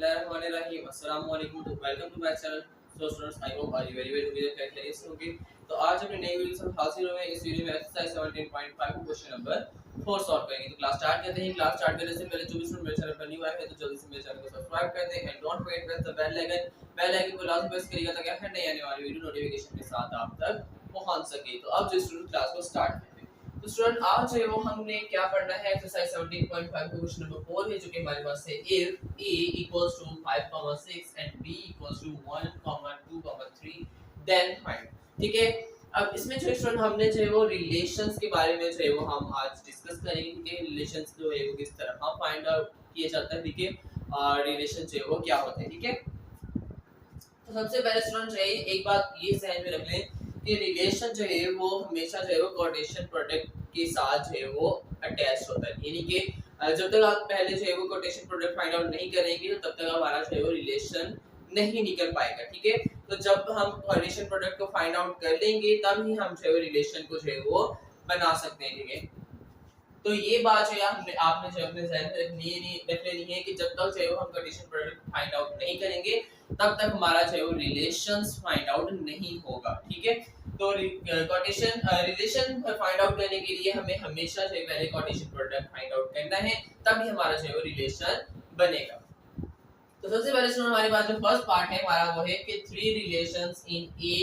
बिस्मिल्लाहिर्रहमानिर्रहीम अस्सलाम वालेकुम to welcome to my channel. So students, I hope are you very well today खैरियत से होंगे। तो आज अपने नई वीडियो से हाजिर हुए हैं। इस वीडियो में एक्सरसाइज 17.5 को क्वेश्चन नंबर 4 सॉल्व करेंगे। तो क्लास स्टार्ट करते हैं। क्लास स्टार्ट करने से पहले जो भी स्टूडेंट मेरे चैनल पर न्यू आए हैं तो जल्दी से मेरे चैनल को सब्सक्राइब कर दें and don't forget press the bell icon को लाजमी प्रेस करिएगा ताकि हर नई आने वाली वीडियो नोटिफिकेशन के साथ आप तक पहुंच सके। तो अब जो स्टूडेंट क्लास को स्टार्ट करते हैं। तो स्टूडेंट आज जो है वो हमने क्या पढ़ना है, एक्सरसाइज 17.5 का क्वेश्चन नंबर 4 है जो कि हमारे पास है if a equals to 5,6 and b equals to 1,2,3 then find। ठीक है, अब इसमें जो स्टूडेंट हमने जो है वो रिलेशंस के बारे में जो है वो हम आज डिस्कस करेंगे कि रिलेशंस जो है वो किस तरह हम फाइंड आउट किए जाता है। ठीक है, और रिलेशन जो है वो क्या होते हैं। ठीक है, तो सबसे पहले स्टूडेंट जो है एक बात ये ध्यान में रख लें कि रिलेशन जो है वो हमेशा जो है वो कोटेशन प्रोडक्ट के साथ जो है वो अटैच होता है। यानी कि जब तक आप पहले जो है वो कोटेशन प्रोडक्ट फाइंड आउट नहीं करेंगे तो तब तक हमारा जो है वो रिलेशन नहीं निकल पाएगा। ठीक है, तो जब हम कोटेशन प्रोडक्ट को फाइंड आउट कर लेंगे तब ही हम जो है वो रिलेशन को जो है वो बना सकते हैं। ठीक है, तो ये बात जो है आपने जो अपने ज़हन में रख लेनी है कि जब तक जो है हम कोटेशन प्रोडक्ट फाइंड आउट नहीं करेंगे तब तक हमारा जो है वो रिलेशंस फाइंड आउट नहीं होगा। ठीक है, तो कोटेशन रिलेशन फाइंड आउट करने के लिए हमें हमेशा जो है पहले कोटेशन प्रोडक्ट फाइंड आउट करना है, तभी हमारा जो है वो रिलेशन बनेगा। तो सबसे पहले सुनो, हमारे पास जो फर्स्ट पार्ट है हमारा वो है कि three relations in A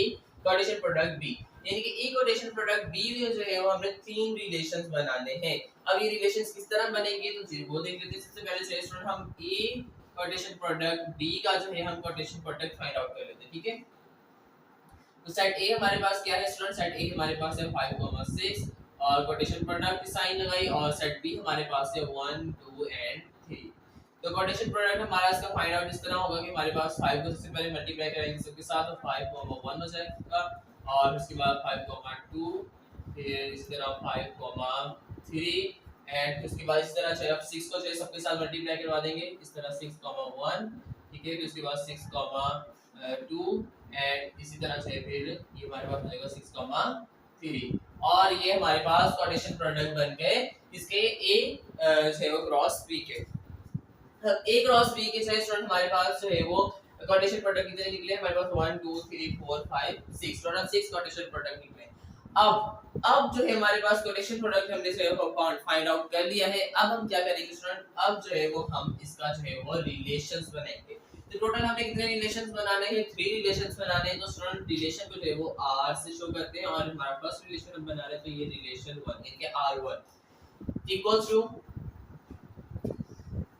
quotation product B. यानी कि ए कोटेशन प्रोडक्ट बी में जो है वो हमने तीन रिलेशंस बनाने हैं। अब ये रिलेशंस किस तरह बनेंगे तो जी वो देख लेते हैं। सबसे पहले जो स्टूडेंट हम ए कोटेशन प्रोडक्ट बी का जो है हम कोटेशन प्रोडक्ट फाइंड आउट कर लेते हैं। ठीक है, तो सेट ए हमारे पास क्या है स्टूडेंट, सेट ए हमारे पास है 5,6 और कोटेशन प्रोडक्ट की साइन लगाई, और सेट बी हमारे पास है 1 2 एंड 3। तो कोटेशन प्रोडक्ट हमारा इसका फाइंड आउट इस तरह होगा कि हमारे पास 5 को सबसे पहले मल्टीप्लाई करेंगे सबके साथ तो 5,1 हो जाएगा, और उसके बाद 5,2, फिर इसी तरह 5,3 एंड उसके बाद इस तरह चलिए 6 को जो सबके साथ मल्टीप्लाई करवा देंगे इस तरह 6,1। ठीक है, फिर उसके बाद 6,2 एंड इसी तरह से फिर ये हमारे पास बनेगा 6,3 और ये हमारे पास कोटेशन प्रोडक्ट बन गए इसके ए जो है वो क्रॉस बी के। अब ए क्रॉस बी के स्टूडेंट हमारे पास जो है वो कोटेशन प्रोडक्ट कितने निकले हमारे पास 1 2 3 4 5 6 टोटल 6 कोटेशन प्रोडक्ट निकले। अब जो है हमारे पास कोटेशन प्रोडक्ट हमने जो है फाइंड आउट कर लिया है। अब हम क्या करेंगे स्टूडेंट, अब जो है वो हम इसका जो है वो रिलेशंस बनाएंगे। तो टोटल हमने कितने रिलेशंस बनाने हैं, 3 रिलेशंस बनाने हैं। तो स्टूडेंट रिलेशन को जो है वो r से शो करते हैं और हमारा फर्स्ट रिलेशन हम बना रहे हैं तो ये रिलेशन 1 यानी कि r1 इक्वल्स टू।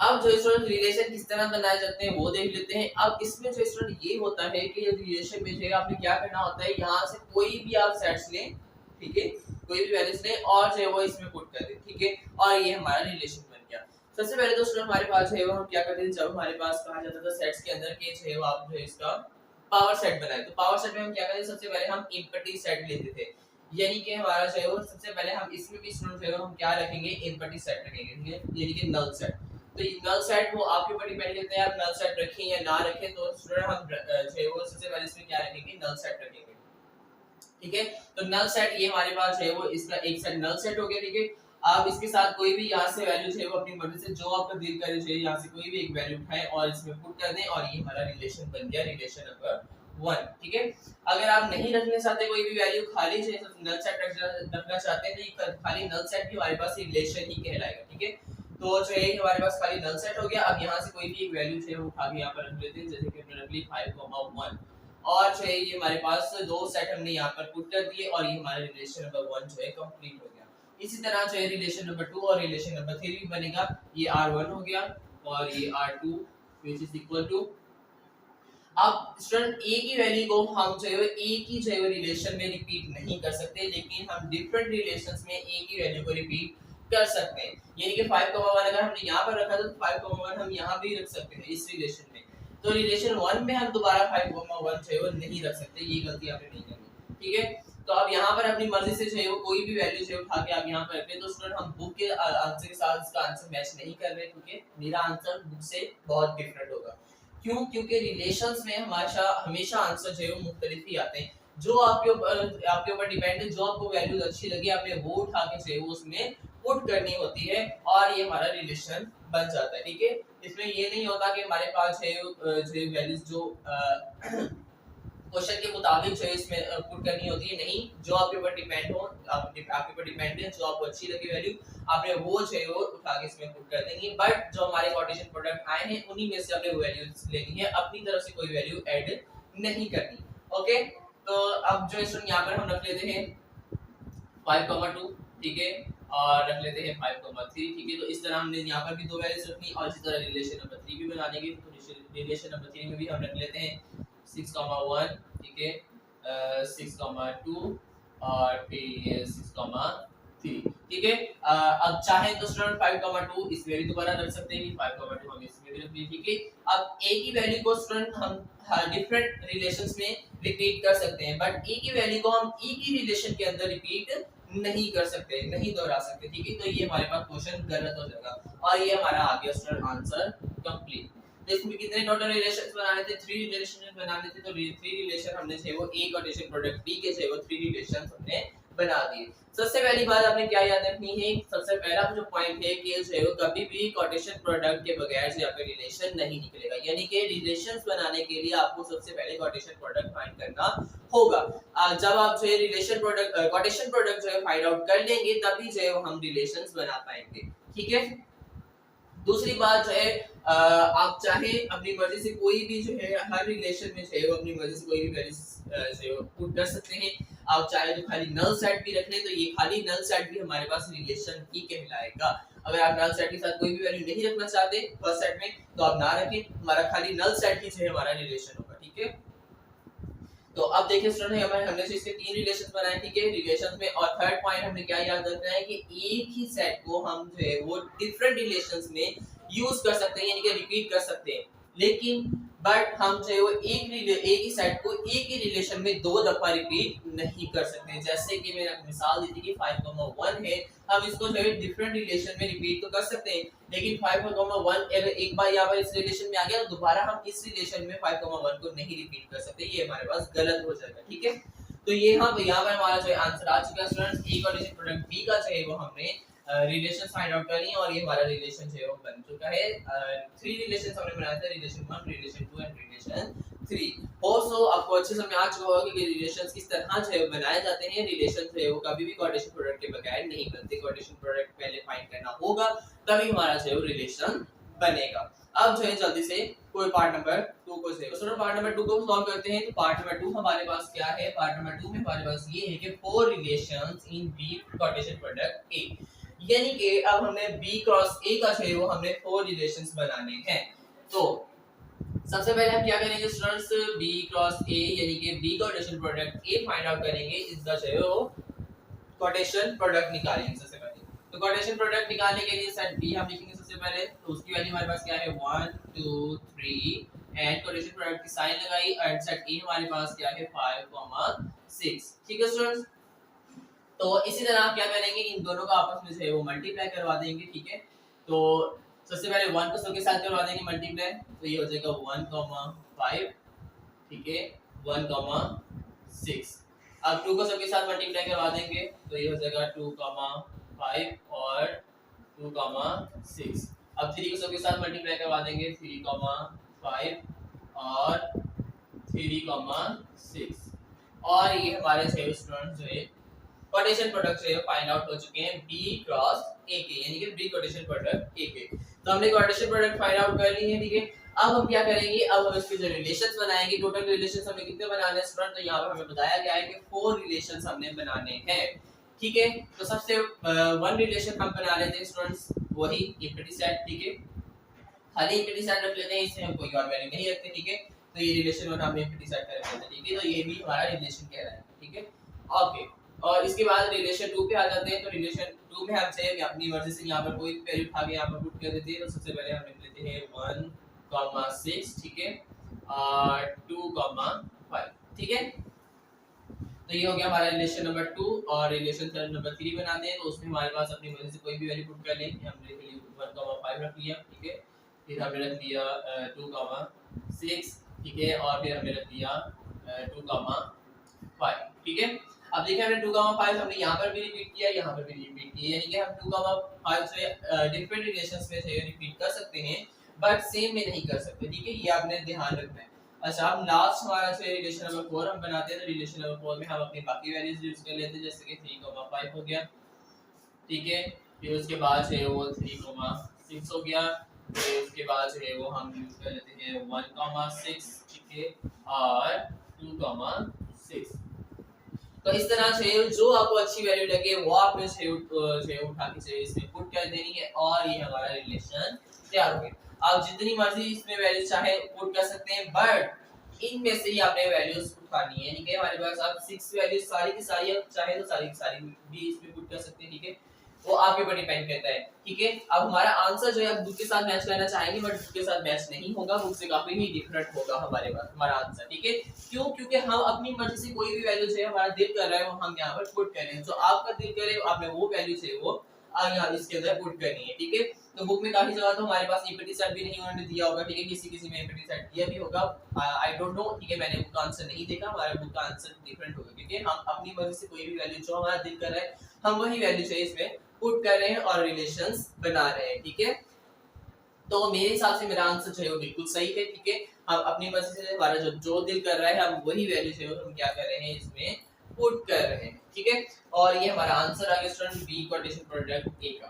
अब जो स्टूडेंट रिलेशन किस तरह बनाए जाते हैं वो देख लेते हैं। अब इसमें जो स्टूडेंट ये होता है कि रिलेशन में जो है आपने क्या करना होता है, यहाँ से कोई भी आप सेट्स लें, ठीक है, कोई भी वैल्यूज लें और जो है वो इसमें पुट कर दें। ठीक है, और ये हमारा रिलेशन बन गया। सबसे पहले तो स्टूडेंट हमारे पास जो है वो हम क्या करते हैं, जब हमारे पास कहा जाता था सेट्स के अंदर के जो है वो आप जो है इसका पावर सेट बनाए, तो पावर सेट में हम क्या करते हैं, सबसे पहले हम एम्पटी सेट लेते थे। यानी कि हमारा जो है वो सबसे पहले हम इसमें भी स्टूडेंट जो है हम क्या रखेंगे, एम्पटी सेट रखेंगे। ठीक है, यानी कि नल सेट। तो ये नल सेट वो आपके ऊपर डिपेंड करता है आप नल सेट रखें या ना रखें। तो स्टूडेंट हम जो है वो सबसे पहले इसमें क्या रखेंगे, नल सेट रखेंगे। ठीक है, तो नल सेट ये हमारे पास है वो इसका एक सेट नल सेट हो गया। ठीक है, आप इसके साथ कोई भी यहाँ से वैल्यू है वो अपनी मर्जी से जो आपका दिल करे चाहिए यहाँ से कोई भी एक वैल्यू उठाएं और इसमें पुट कर दें और ये हमारा रिलेशन बन गया, रिलेशन नंबर 1। ठीक है, अगर आप नहीं रखना चाहते कोई भी वैल्यू, खाली जो नल सेट रखना चाहते हैं तो ये खाली नल सेट भी हमारे पास रिलेशन ही कहलाएगा। ठीक है, तो जो है हमारे पास खाली नल सेट हो गया। अब यहाँ से कोई भी एक वैल्यू है वो उठा के यहाँ पर रख लेते हैं, जैसे कि हमने रख ली 5,1 और जो है ये हमारे पास दो सेट हमने यहाँ पर पुट कर दिए और ये हमारा रिलेशन नंबर 1 जो है कंप्लीट हो गया। इसी तरह जो है रिलेशन नंबर 2 और रिलेशन नंबर 3 भी बनेगा। ये r1 हो गया और ये r2 which is equal to। अब स्टूडेंट a की वैल्यू को हम जो है a की जो है रिलेशन में रिपीट नहीं कर सकते, लेकिन हम डिफरेंट रिलेशंस में a की वैल्यू को रिपीट कर सकते हैं। यानी कि 5,1 अगर हमने यहाँ पर रखा तो 5,1 हम यहाँ भी रख सकते हैं इस रिलेशन में। तो रिलेशन 1 में हम दोबारा 5,1 जो है वो नहीं रख सकते, ये गलती आपने नहीं करनी। ठीक है, तो अब यहाँ पर अपनी मर्जी से जो है वो कोई भी वैल्यू जो उठा के आप यहाँ पर रखते हैं। तो स्टूडेंट हम बुक के आंसर के साथ इसका आंसर मैच नहीं कर रहे क्योंकि मेरा आंसर बुक से बहुत डिफरेंट होगा। क्यों? क्योंकि रिलेशंस में हमेशा आंसर जो है वो मुख्तलिफ ही आते हैं। जो आपके ऊपर डिपेंड है, जो आपको वैल्यूज अच्छी लगी आपने वो उठा के जो है वो उसमें पुट करनी होती है और ये हमारा रिलेशन बन जाता है। ठीक है, इसमें ये नहीं होता कि हमारे पास है जो वैल्यूज जो क्वेश्चन के मुताबिक जो है इसमें पुट करनी होती है, नहीं, जो आपके ऊपर डिपेंड हो, आपके ऊपर डिपेंड है, जो आपको अच्छी लगी वैल्यू आपने वो जो है वो उठा के इसमें पुट कर देंगे। बट जो हमारे क्वोटेशन प्रोडक्ट आए हैं उन्हीं में से हमने वैल्यूज लेनी है, अपनी तरफ से कोई वैल्यू ऐड नहीं करनी। ओके, तो अब जो स्टूडेंट यहाँ पर हम रख लेते हैं 5,2, ठीक है, और रख लेते हैं 5,3, ठीक है। तो इस तरह हमने यहाँ पर भी दो वैल्यूज रखनी और इसी तरह रिलेशन नंबर 3 भी बना देंगे। तो रिलेशन नंबर 3 में भी हम रख लेते हैं 6,1, ठीक है, 6,2 और फिर 6,3, ठीक है। अब चाहे तो स्टूडेंट 5,2 इसमें भी दोबारा रख सकते हैं कि 5,2 हम इसमें भी रख दिए, ठीक है। अब एक ही वैल्यू को स्टूडेंट हम डिफरेंट रिलेशंस में रिपीट कर सकते हैं, बट एक ही वैल्यू को हम एक ही रिलेशन के अंदर रिपीट नहीं कर सकते, नहीं दोहरा सकते, ठीक है। तो ये हमारे पास क्वेश्चन गलत हो जाएगा और ये हमारा आ गया स्टूडेंट आंसर कंप्लीट। तो इसमें कितने टोटल रिलेशंस बनाने थे? 3 रिलेशंस बनाने थे। तो 3 रिलेशन हमने से वो ए क्वोटेशन प्रोडक्ट बी के से वो 3 रिलेशंस हमने बना दिए। सबसे पहली बात आपने क्या याद रखनी है, सबसे पहला जो पॉइंट है कि जो है वो कभी भी क्वोटेशन प्रोडक्ट के बगैर से आपका रिलेशन नहीं निकलेगा, यानी कि रिलेशंस बनाने के लिए आपको सबसे पहले क्वोटेशन प्रोडक्ट फाइंड करना होगा। जब आप जो है रिलेशन प्रोडक्ट क्वोटेशन प्रोडक्ट जो है फाइंड आउट कर लेंगे तभी जो है हम रिलेशंस बना पाएंगे, ठीक है। दूसरी बात जो है आप चाहे अपनी मर्जी से कोई भी जो है हर रिलेशन में जो है वो अपनी मर्जी से कोई भी वैल्यू जो है पुट कर सकते हैं। आप चाहे तो खाली नल सेट भी रख लें, तो ये खाली नल सेट भी हमारे पास रिलेशन ही कहलाएगा। अगर आप नल सेट के साथ कोई भी वैल्यू नहीं रखना चाहते फर्स्ट सेट में तो आप ना रखें, हमारा खाली नल सेट ही जो है हमारा रिलेशन होगा, ठीक है। तो अब देखिए स्टूडेंट हमने इसके 3 रिलेशंस बनाए, ठीक है, रिलेशंस में। और थर्ड पॉइंट हमने क्या याद रखना है कि एक ही सेट को हम जो है वो डिफरेंट रिलेशंस में यूज कर सकते हैं, यानी कि रिपीट कर सकते हैं, लेकिन बट हम जो है वो एक ही सेट को एक ही रिलेशन में 2 दफा रिपीट नहीं कर सकते। जैसे कि मैंने आपको मिसाल दी थी कि 5,1 है, हम इसको जो है डिफरेंट रिलेशन में रिपीट तो कर सकते हैं, लेकिन 5,1 अगर एक बार यहाँ पर इस रिलेशन में आ गया तो दोबारा हम इस रिलेशन में 5,1 को नहीं रिपीट कर सकते, ये हमारे पास गलत हो जाएगा, ठीक है। तो ये यहाँ पर हमारा जो है आंसर आ चुका है स्टूडेंट्स। ए का प्रोडक्ट बी का जो है वो हमने रिलेशन फाइंड आउट कर लिए और ये हमारा रिलेशन जो है वो बन चुका है। 3 रिलेशंस हमने बनाए थे, relation 1, relation 2 and relation 3। Hope so आपको अच्छे समझ आ चुका होगा कि रिलेशंस किस तरह जो है बनाए जाते हैं। रिलेशन जो है वो कभी भी क्वोटेशन प्रोडक्ट के बगैर नहीं बनते, क्वोटेशन प्रोडक्ट पहले फाइंड करना होगा तभी हमारा जो है वो रिलेशन बनेगा। अब जो है जल्दी से कोई पार्ट नंबर 2 को से तो पार्ट नंबर 2 को सॉल्व करते हैं। तो पार्ट नंबर 2 हमारे पास क्या है? पार्ट नंबर 2 में हमारे पास ये है कि 4 relations in B quotation product A, यानी कि अब हमने B क्रॉस A का जो है वो हमने 4 रिलेशंस बनाने हैं। तो सबसे पहले हम क्या करेंगे स्टूडेंट्स, B क्रॉस A यानी कि B quotation product A find out करेंगे, इसका जो है वो क्वोटेशन प्रोडक्ट निकालेंगे सबसे पहले। तो क्वोटेशन प्रोडक्ट निकालने के लिए सेट B हम लिखेंगे सबसे पहले। तो उसकी वैल्यू हमारे पास क्या है 1 2 3 एंड क्वोटेशन प्रोडक्ट की साइन लगाई एंड सेट A हमारे पास क्या है 5 6, ठीक है स्टूडेंट्स। तो इसी तरह आप क्या करेंगे, इन दोनों का आपस में से वो मल्टीप्लाई करवा देंगे, ठीक है। तो सबसे पहले 1 को सबके साथ करवा देंगे मल्टीप्लाई, तो ये हो जाएगा 1,5, ठीक है, 1,6। अब 2 को सबके साथ मल्टीप्लाई करवा देंगे तो ये हो जाएगा 2,5 और 2,6। अब 3 को सबके साथ मल्टीप्लाई करवा देंगे 3,5 और 3,6। और ये हमारे सेव स्टूडेंट जो है क्वोटेशन प्रोडक्ट से फाइंड आउट हो चुके हैं B क्रॉस A के, यानी कि B क्वोटेशन प्रोडक्ट A के। तो हमने क्वोटेशन प्रोडक्ट फाइंड आउट कर ली है, ठीक है। अब हम क्या करेंगे, अब हम इसके जो रिलेशंस बनाएंगे, टोटल रिलेशंस हमें कितने बनाने हैं स्टूडेंट? तो यहाँ पर हमें बताया गया है कि 4 रिलेशंस हमने बनाने हैं, ठीक है। तो सबसे 1 रिलेशन हम बना लेते हैं स्टूडेंट्स, वही इंफिनिटी सेट, ठीक है। खाली इंफिनिटी सेट रख लेते हैं, इसमें हम कोई और वैल्यू नहीं रखते, ठीक है। तो ये रिलेशन और हमने इंफिनिटी सेट कर रखा है, ठीक है। तो ये भी हमारा रिलेशन कहलाएगा, ठीक है, ओके। और इसके बाद रिलेशन 2 पे आ जाते हैं। तो रिलेशन 2 में हमसे अपनी मर्जी से यहाँ पर कोई वैल्यू उठा के यहाँ पर पुट कर देते हैं। तो सबसे पहले हम लिख लेते हैं 1,6, ठीक है, और 2,5, ठीक है। तो ये हो गया हमारा रिलेशन नंबर 2 और रिलेशन नंबर 3 बनाते हैं। तो उसमें हमारे पास अपनी मर्जी से कोई भी वैल्यू पुट कर लें, हमने 1,5 रख लिया, ठीक है। फिर हमने रख लिया 2,6, ठीक है, और फिर हमने रख लिया 2,5, ठीक है। अब देखिए हमने 2,5 हमने यहाँ पर भी रिपीट किया, यहाँ पर भी रिपीट किया, यानी कि हम 2,5 से डिफरेंट रिलेशंस में से रिपीट कर सकते हैं बट सेम में नहीं कर सकते, ठीक है, ये आपने ध्यान रखना है। अच्छा, अब लास्ट हमारा जो रिलेशन नंबर 4 हम बनाते हैं, तो रिलेशन नंबर 4 में हम अपनी बाकी वैल्यूज यूज कर लेते हैं, जैसे कि 3,5 हो गया, ठीक है, फिर उसके बाद जो है वो 3,6 हो गया, फिर उसके बाद जो है वो हम यूज कर लेते हैं 1,6, ठीक है, और 2,6। तो इस तरह से जो आपको अच्छी वैल्यू लगे वो आपने से उठा के से इसमें पुट कर देनी है और ये हमारा रिलेशन तैयार हो गया। आप जितनी मर्जी इसमें वैल्यू चाहे पुट कर सकते हैं बट इनमें से ही आपने वैल्यूज उठानी है, यानी कि हमारे पास आप 6 वैल्यूज सारी की सारी आप चाहे तो सारी की सारी भी इसमें पुट कर सकते हैं, ठीक है, वो आपके ऊपर डिपेंड करता है, ठीक है। अब हमारा आंसर जो है बुक के साथ मैच करना चाहेंगे बट बुक के साथ मैच नहीं होगा, बुक से काफी ही डिफरेंट होगा हमारे पास हमारा आंसर, ठीक है। क्यों? क्योंकि हम अपनी मर्जी से कोई भी वैल्यू जो है हमारा दिल कर रहा है वो हम यहाँ पर पुट कर रहे हैं, जो आपका दिल करे आपने वो वैल्यू जो है वो यहाँ इसके अंदर पुट करनी है, ठीक है। तो बुक में काफी जगह तो हमारे पास एम्प्टी सेट भी नहीं उन्होंने दिया होगा, ठीक है, किसी किसी में एम्प्टी सेट दिया भी होगा, आई डोंट नो, ठीक है, मैंने बुक का आंसर नहीं देखा, हमारा बुक का आंसर डिफरेंट होगा, क्योंकि हम अपनी मर्जी से कोई भी वैल्यू जो हमारा दिल कर रहा है हम वही वैल्यू चाहिए इसमें पुट कर रहे हैं और रिलेशंस बना रहे हैं, ठीक है। तो मेरे हिसाब से मेरा आंसर जो है वो बिल्कुल सही है, ठीक है। हम अपनी मर्जी से हमारा जो दिल कर रहा है हम वही वैल्यू जो है हम क्या कर रहे हैं इसमें पुट कर रहे हैं, ठीक है। और ये हमारा आंसर आ गया student B condition product A का।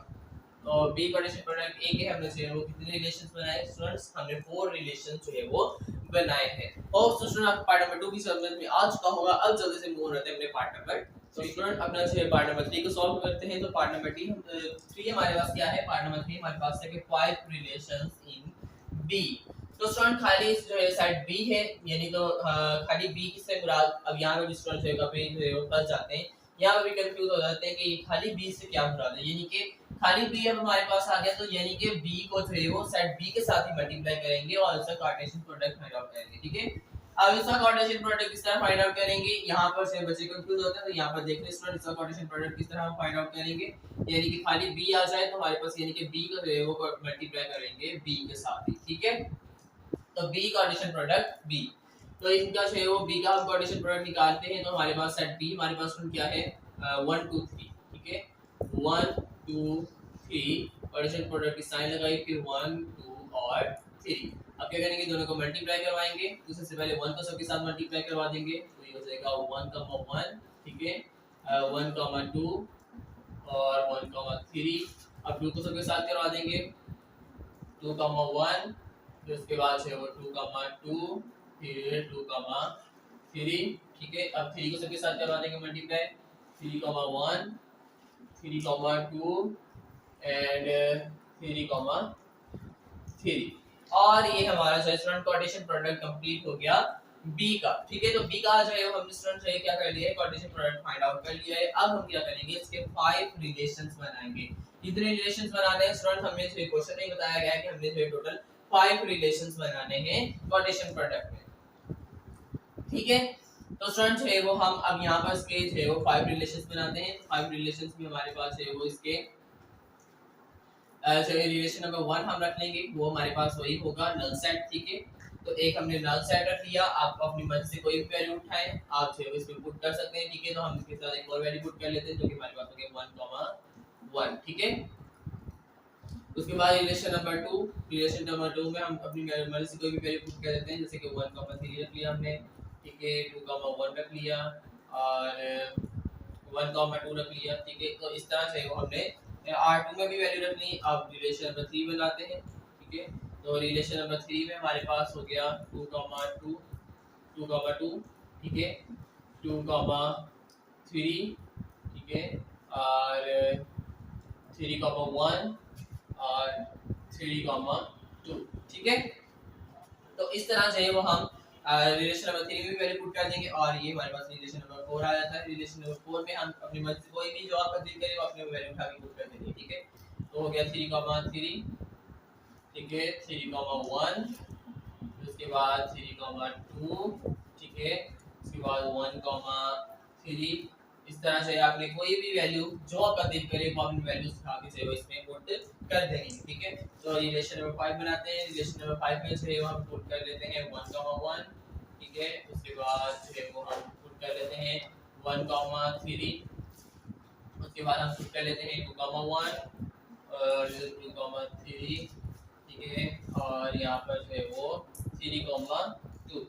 तो बी कंडीशन प्रोडक्ट ए के हमने जो है वो कितने रिलेशंस बनाए स्टूडेंट्स, हमने 4 रिलेशन जो है वो बनाए हैं। और स्टूडेंट आपको पार्ट नंबर 2 भी समझ में आ चुका होगा, अब जल्दी से मूव होते हैं अपने पार्ट नंबर। तो स्टूडेंट अपना जो है पार्ट नंबर 3 को सॉल्व करते हैं। तो पार्ट नंबर 3 हमारे पास क्या है, पार्ट नंबर 3 हमारे पास है कि 5 रिलेशंस इन बी। तो स्टूडेंट खाली जो है साइड बी है, यानी तो खाली बी किससे मुराद, अब यहां पे भी स्टूडेंट जो है काफी जो है वो फंस जाते हैं, यहां पे भी कंफ्यूज हो जाते हैं कि खाली बी से क्या मुराद है, यानी कि खाली बी अब हमारे पास आ गया, तो यानी कि बी को जो है वो सेट बी के साथ ही मल्टीप्लाई करेंगे और इसका कार्टेशियन प्रोडक्ट फाइंड आउट करेंगे, ठीक है। अब इसका कार्टेशियन प्रोडक्ट किस तरह फाइंड आउट करेंगे, यहां पर से बच्चे कंफ्यूज होते हैं, तो यहां पर देख लें स्टूडेंट इसका कार्टेशियन प्रोडक्ट किस तरह हम फाइंड आउट करेंगे, यानी कि खाली बी आ जाए तो हमारे पास यानी कि बी को जो है वो मल्टीप्लाई करेंगे बी के साथ ही, ठीक है। तो बी कार्टेशियन प्रोडक्ट बी, तो इनका जो है वो बी का हम कार्टेशियन प्रोडक्ट निकालते हैं, तो हमारे पास सेट बी हमारे पास क्या है 1 2 3, ठीक है, 1 2 3 कार्टेशियन प्रोडक्ट की साइन लगाई, फिर 1 2 और 3। अब क्या करेंगे, दोनों को मल्टीप्लाई करवाएंगे, तो सबसे पहले 1 को सबके साथ मल्टीप्लाई करवा देंगे, तो ये हो जाएगा 1, 1, ठीक है, 1, 2 और 1, 3। अब 2 को सबके साथ करवा देंगे, 2, 1, फिर उसके बाद है वो 2, 2, फिर 2, 3, ठीक है। अब 3 को सबके साथ करवा देंगे मल्टीप्लाई, 3, 1, 3, 2 एंड 3, 3। और ये हमारा जो स्टूडेंट कार्टेशियन प्रोडक्ट कंप्लीट हो गया बी का, ठीक है। तो बी का जो है हम स्टूडेंट से क्या कर लिया है, कार्टेशियन प्रोडक्ट फाइंड आउट कर लिया है। अब हम क्या करेंगे, इसके 5 रिलेशंस बनाएंगे। कितने रिलेशंस बनाने हैं स्टूडेंट, हमने जो क्वेश्चन में बताया गया है कि हमने जो टोटल 5 रिलेशंस बनाने हैं कार्टेशियन प्रोडक्ट में, ठीक है। तो स्टूडेंट जो है वो हम अब यहां पर इसके जो है वो 5 रिलेशंस बनाते हैं। तो 5 रिलेशंस में हमारे पास है वो इसके रिलेशन नंबर 1 हम रख लेंगे, वो हमारे पास वही होगा नल सेट, ठीक है। तो एक हमने नल सेट रख लिया, आप अपनी मर्जी से कोई भी वैल्यू उठाएं, आप जो है इसमें पुट कर सकते हैं, ठीक है। तो हम इसके साथ एक और वैल्यू पुट कर लेते हैं जो कि हमारे पास हो गया 1, 1, ठीक है। उसके बाद रिलेशन नंबर 2, रिलेशन नंबर 2 में हम अपनी मर्जी से कोई भी वैल्यू पुट कर देते हैं, जैसे कि 1, 3 रख लिया हमने, ठीक है, 2, 1 रख लिया और 1, 2 रख लिया, ठीक है। तो इस तरह से वो हमने R2 में भी वैल्यू रख ली। अब रिलेशन नंबर 3 बनाते हैं, ठीक है। तो रिलेशन नंबर 3 में हमारे पास हो गया 2, 2, ठीक है, 2, 3, ठीक है, और 3, 1 और 3, 2, ठीक है। तो इस तरह से वो हम रिलेशन नंबर 3 में वैल्यू पुट कर देंगे और ये हमारे पास रिलेशन नंबर 4 आ जाता है। रिलेशन नंबर 4 में हम अपनी मर्जी से कोई भी जो आपका दिल करे वो अपने वैल्यू उठा के पुट कर देंगे, ठीक है। तो हो गया 3, 3, ठीक है, 3, 1, उसके बाद 3, 2, ठीक है, उसके बाद 1, 3। इस तरह से आपने कोई भी वैल्यू जो आपका दिल करे वो अपनी वैल्यूज उठा के से इसमें पुट कर देंगे, ठीक है। तो रिलेशन नंबर 5 बनाते हैं। रिलेशन नंबर 5 में से हम पुट कर लेते हैं 1, 1, ठीक है। उसके बाद जो है वो हम पुट कर लेते हैं 1,3। उसके बाद हम शिफ्ट कर लेते हैं 2,1 और 2,3, ठीक है, और यहाँ पर जो है वो 3,2,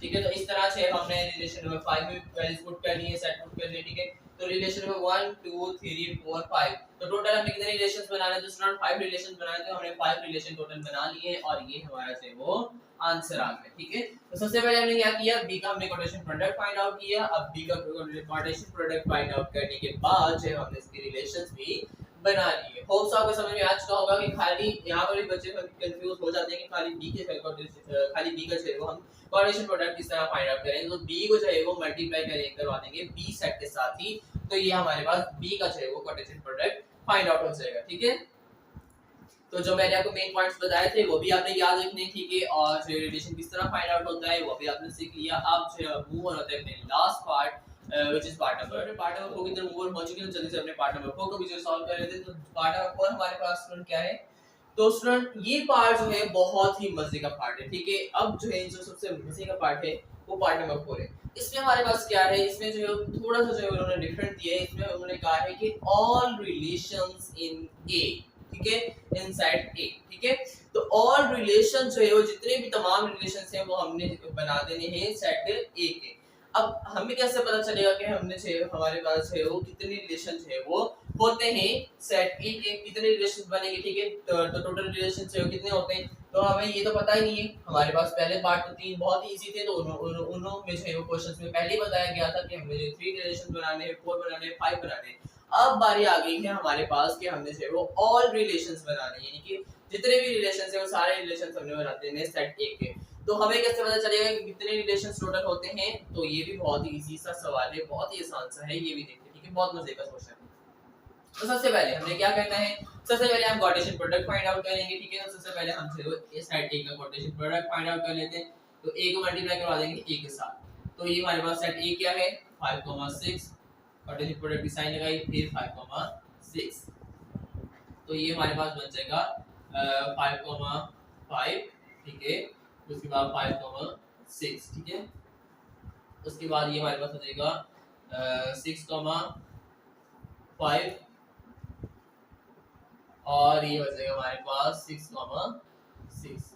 ठीक है। तो इस तरह से हमने रिलेशन नंबर 5 में वैल्यूज पुट करनी है, सेट पुट करनी है, ठीक है। तो रिलेशन नंबर 1 2 3 4 5, तो टोटल हमें कितने रिलेशंस बनाने हैं? तो स्टूडेंट 5 रिलेशंस बनाने थे, हमने 5 रिलेशन टोटल बना लिए और ये हमारा जो है वो आंसर आ गया, ठीक है। तो सबसे पहले हमने क्या किया, बी का हमने कोटेशन प्रोडक्ट फाइंड आउट किया। अब बी का कोटेशन प्रोडक्ट फाइंड आउट करने के बाद जो हमने इसके रिलेशंस भी बना लिए। होप्स आपको समझ में आ चुका होगा कि खाली यहाँ पर भी बच्चे कंफ्यूज हो जाते हैं कि खाली बी के खाली बी का जो है वो हम कोऑर्डिनेशन प्रोडक्ट किस तरह फाइंड आउट करेंगे। तो बी को जो है वो मल्टीप्लाई करवा देंगे बी सेट के साथ ही, तो ये हमारे पास बी का जो है वो कोऑर्डिनेशन प्रोडक्ट फाइंड आउट हो जाएगा, ठीक है। तो जो मैंने आपको मेन पॉइंट्स बताए थे वो भी आपने याद रखने, ठीक है, और जो रिलेशन किस तरह फाइंड आउट होता है वो भी आपने सीख लिया। अब जो मूव ऑन होते हैं अपने last part which is part number 4 की तरफ मूव ऑन हो चुके हैं। तो जल्दी से अपने पार्ट नंबर 4 को भी जो सॉल्व कर लेते हैं। तो पार्ट नंबर 4 हमारे पास स्टूडेंट क्या है? तो स्टूडेंट ये पार्ट जो है बहुत ही मजे का पार्ट है, ठीक है। अब जो है जो सबसे मजे का पार्ट है वो पार्ट नंबर 4 है। इसमें हमारे पास क्या है, इसमें जो है थोड़ा सा जो है उन्होंने डिफरेंट दिया है। इसमें उन्होंने कहा है कि ऑल रिलेशंस इन ए, ठीक है, इनसाइड ए, ठीक है। तो ऑल रिलेशन जो है वो जितने भी तमाम रिलेशंस हैं वो हमने बना देने हैं सेट ए के। अब हमें कैसे पता चलेगा कि हमने जो हमारे पास है वो कितने रिलेशन है वो होते हैं सेट ए के, कितने रिलेशन बनेंगे, ठीक है। तो टोटल रिलेशन जो कितने होते हैं तो हमें ये तो पता ही नहीं है। हमारे पास पहले पार्ट तो 3 बहुत ही इजी थे, तो उन्हों में जो है वो क्वेश्चंस में पहले ही बताया गया था कि हमें जो 3 रिलेशन बनाने हैं, 4 बनाने हैं, 5 बनाने हैं। अब बारी आ गई है हमारे पास कि हमने जो है वो ऑल रिलेशंस बनाने हैं, यानी कि जितने भी रिलेशंस हैं वो सारे रिलेशंस हमने बनाते हैं सेट ए के। तो हमें कैसे पता चलेगा कि कितने रिलेशंस टोटल होते हैं? तो ये भी बहुत ही इजी सा सवाल है, बहुत ही आसान सा है, ये भी देखते हैं, ठीक है, बहुत मजे का क्वेश्चन है। तो सबसे पहले हमने क्या करना है, सबसे पहले हम कोटेशन प्रोडक्ट फाइंड आउट करेंगे, ठीक है। तो सबसे पहले हम जो इस साइड ए का कोटेशन प्रोडक्ट फाइंड आउट कर लेते हैं। तो ए को मल्टीप्लाई करवा देंगे ए के साथ। तो ये हमारे पास सेट ए क्या है 5,6, कोटेशन प्रोडक्ट की साइन लगाई, फिर 5,6, तो ये हमारे पास बन जाएगा 5,5, ठीक है। उसके बाद 5,6, ठीक है। उसके बाद ये हमारे पास हो जाएगा 6,5 और ये हो जाएगा हमारे पास 6,6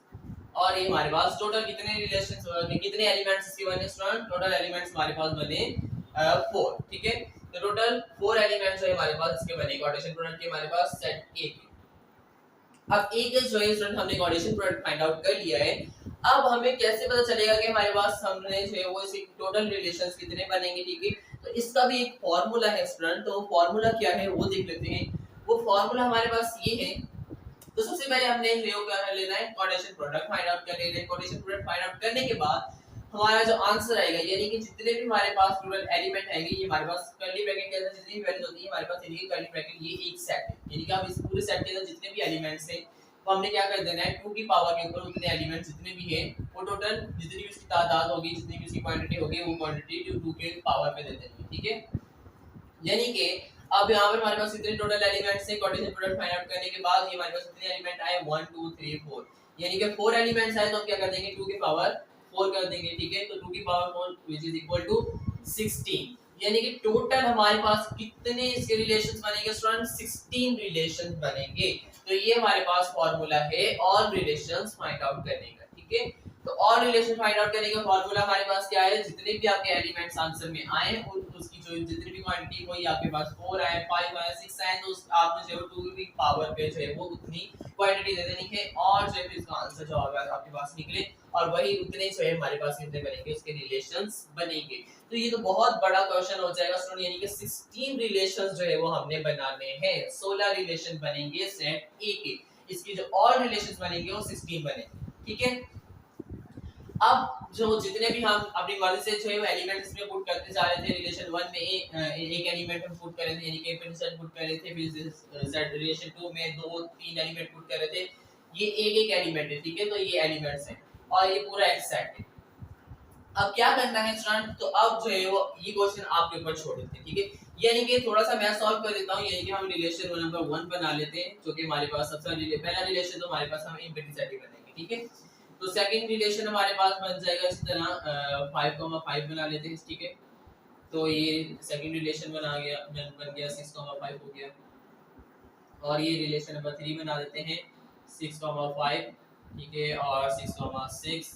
और ये हमारे पास टोटल कितने रिलेशंस कितने एलिमेंट्स इसके बने स्टूडेंट? टोटल एलिमेंट्स हमारे पास बने 4, ठीक है। तो टोटल 4 एलिमेंट्स है हमारे पास इसके बने कोऑर्डिनेशन प्रोडक्ट के हमारे पास सेट ए के। अब ए के जो है स्टूडेंट हमने कोऑर्डिनेशन प्रोडक्ट फाइंड आउट कर लिया है। अब हमें कैसे पता चलेगा कि हमारे पास हमने जो है वो इस टोटल रिलेशंस कितने बनेंगे, ठीक है। तो इसका भी एक फार्मूला है स्टूडेंट, तो फार्मूला क्या है वो देख लेते हैं। वो फार्मूला हमारे पास ये है। तो सबसे पहले हमने जो क्या कर लेना है, कोऑर्डिनेशन प्रोडक्ट फाइंड आउट कर लेना है। कोऑर्डिनेशन प्रोडक्ट फाइंड आउट करने के बाद हमारा जो आंसर आएगा, यानी कि जितने भी हमारे पास टोटल एलिमेंट आएंगे, ये हमारे पास कर्ली ब्रैकेट के अंदर जितनी भी वैल्यूज होती है हमारे पास, यानी कि कर्ली ब्रैकेट ये एक सेट है, यानी कि हम इस पूरे सेट के अंदर जितने भी एलिमेंट्स हैं तो हमने क्या कर देना है 2 की पावर के ऊपर उतने एलिमेंट्स जितने भी हैं वो टोटल जितनी भी उसकी तादाद होगी, जितनी भी उसकी क्वांटिटी होगी, वो क्वांटिटी 2 के पावर पे दे देनी है, ठीक है। यानी कि अब यहाँ पर हमारे पास कितने टोटल एलिमेंट्स हैं कोऑर्डिनेशन प्रोडक्ट फाइंड आउट करने के बाद, ये हमारे पास कितने एलिमेंट आए 1 2 3 4, यानी कि 4 एलिमेंट्स आए तो हम क्या कर देंगे 2 की पावर 4 कर देंगे, ठीक है। तो 2 की power 4 which is equal to 16, यानी कि टोटल हमारे पास कितने इसके रिलेशंस बनेंगे स्टूडेंट? 16 रिलेशंस बनेंगे। तो ये हमारे पास फार्मूला है ऑल रिलेशंस फाइंड आउट करने का, ठीक है। तो ऑल रिलेशन फाइंड आउट करने का फार्मूला हमारे पास क्या है, जितने भी आपके एलिमेंट्स आंसर में आए और उसकी जो जितनी भी क्वांटिटी कोई आपके पास 4 आए 5 आए 6 आए, तो आपने जो 2 की पावर पे जो है वो उतनी क्वांटिटी दे देनी है और जो है इसका आंसर जो आपके पास निकले और वही उतने जो है हमारे पास कितने बनेंगे उसके रिलेशंस बनेंगे। तो ये तो बहुत बड़ा क्वेश्चन हो जाएगा स्टूडेंट, यानी कि 16 रिलेशंस जो है वो हमने बनाने हैं। 16 रिलेशन बनेंगे सेट ए के, इसकी जो ऑल रिलेशंस बनेंगे वो 16 बनेंगे, ठीक है। अब जो जितने भी हम अपनी मर्जी से जो है वो एलिमेंट्स में पुट करते जा रहे थे, रिलेशन 1 में एक एलिमेंट हम पुट कर रहे थे, यानी कि फिर सेट पुट कर रहे थे, फिर सेट रिलेशन 2 में 2 3 एलिमेंट पुट कर रहे थे। ये एक एलिमेंट है, ठीक है। तो ये एलिमेंट्स हैं और ये पूरा एक सेट है। अब क्या करना है स्टूडेंट, तो अब जो है वो ये क्वेश्चन आपके ऊपर छोड़ देते हैं, ठीक है। यानी कि थोड़ा सा मैं सॉल्व कर देता हूं, यानी कि हम रिलेशन नंबर 1 बना लेते हैं, जो कि हमारे पास सबसे पहला रिलेशन तो हमारे पास हम इम्प्लिसिटी बनेंगे, ठीक है। तो सेकंड रिलेशन हमारे पास बन जाएगा इस तरह 5,5 बना लेते हैं, ठीक है। तो ये सेकंड रिलेशन बन गया 6,5 हो गया। और ये रिलेशन नंबर 3 बना देते हैं 6,5, ठीक है, और 6,6,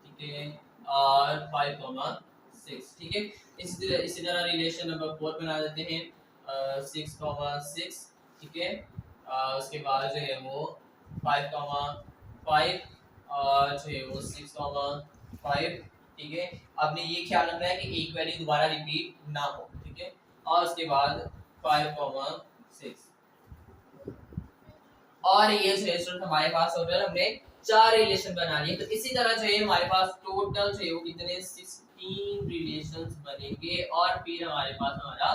ठीक है, और 5,6, ठीक है। इसी तरह रिलेशन नंबर 4 बना देते हैं 6,6, ठीक है, उसके बाद जो है वो 5,5 और जो है वो 6,5, ठीक है। आपने ये ख्याल रखना है कि एक वैल्यू दोबारा रिपीट ना हो, ठीक है। और उसके बाद 5,6 और ये जो है स्टूडेंट हमारे पास टोटल हमने 4 रिलेशन बना लिए। तो इसी तरह जो है हमारे पास टोटल जो है वो कितने 16 रिलेशंस बनेंगे और फिर हमारे पास हमारा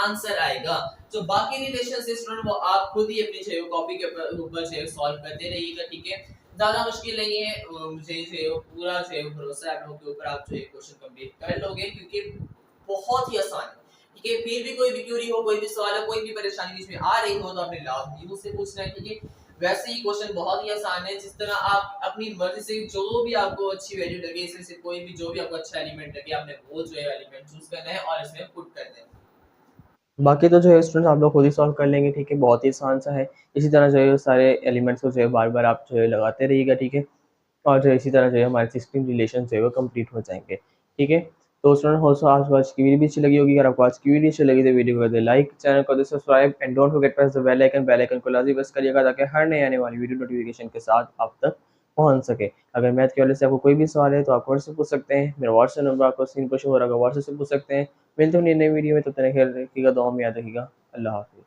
आंसर आएगा। जो बाकी रिलेशंस है स्टूडेंट वो आप खुद ही अपनी जो है कॉपी के ऊपर जो है सॉल्व करते रहिएगा, ठीक है। ज्यादा मुश्किल नहीं है, मुझे जो है पूरा जो है भरोसा है आप लोगों के ऊपर, आप जो है क्वेश्चन कंप्लीट कर लोगे क्योंकि बहुत ही आसान है, ठीक है। फिर भी कोई भी क्वेरी हो, कोई भी सवाल हो, कोई भी परेशानी बीच में आ रही हो तो आपने लाजमी मुझसे पूछना है, ठीक है। वैसे ही क्वेश्चन बहुत ही आसान है, जिस तरह आप अपनी मर्जी से जो भी आपको अच्छी वैल्यू लगे, इसमें से कोई भी जो भी आपको अच्छा एलिमेंट लगे आपने वो जो है एलिमेंट चूज करना है और इसमें पुट कर देना है। बाकी तो जो है स्टूडेंट्स आप लोग खुद ही सॉल्व कर लेंगे, ठीक है, बहुत ही आसान सा है। इसी तरह जो है सारे एलिमेंट्स को जो है बार बार आप जो है लगाते रहिएगा, ठीक है। और जो है इसी तरह जो है हमारे 16 रिलेशन जो है वो कंप्लीट हो जाएंगे, ठीक है। तो स्टूडेंट ऑल्सो आज की वीडियो भी अच्छी लगी होगी। अगर आपको आज की वीडियो अच्छी लगी तो वीडियो को दे लाइक, चैनल को दे subscribe and don't forget press the bell icon को लाजमी प्रेस करिएगा ताकि हर नई आने वाली वीडियो नोटिफिकेशन के साथ आप तक पहुंच सके। अगर मैथ के वाले से आपको कोई भी सवाल है तो आप व्हाट्सएप पूछ सकते हैं, मेरा व्हाट्सएप नंबर आपको स्क्रीन पर शो हो रहा होगा, व्हाट्सएप से पूछ सकते हैं। मिलते हैं नई वीडियो में, तब तक ख्याल रखिएगा, दुआ में याद रखिएगा। अल्लाह हाफिज़।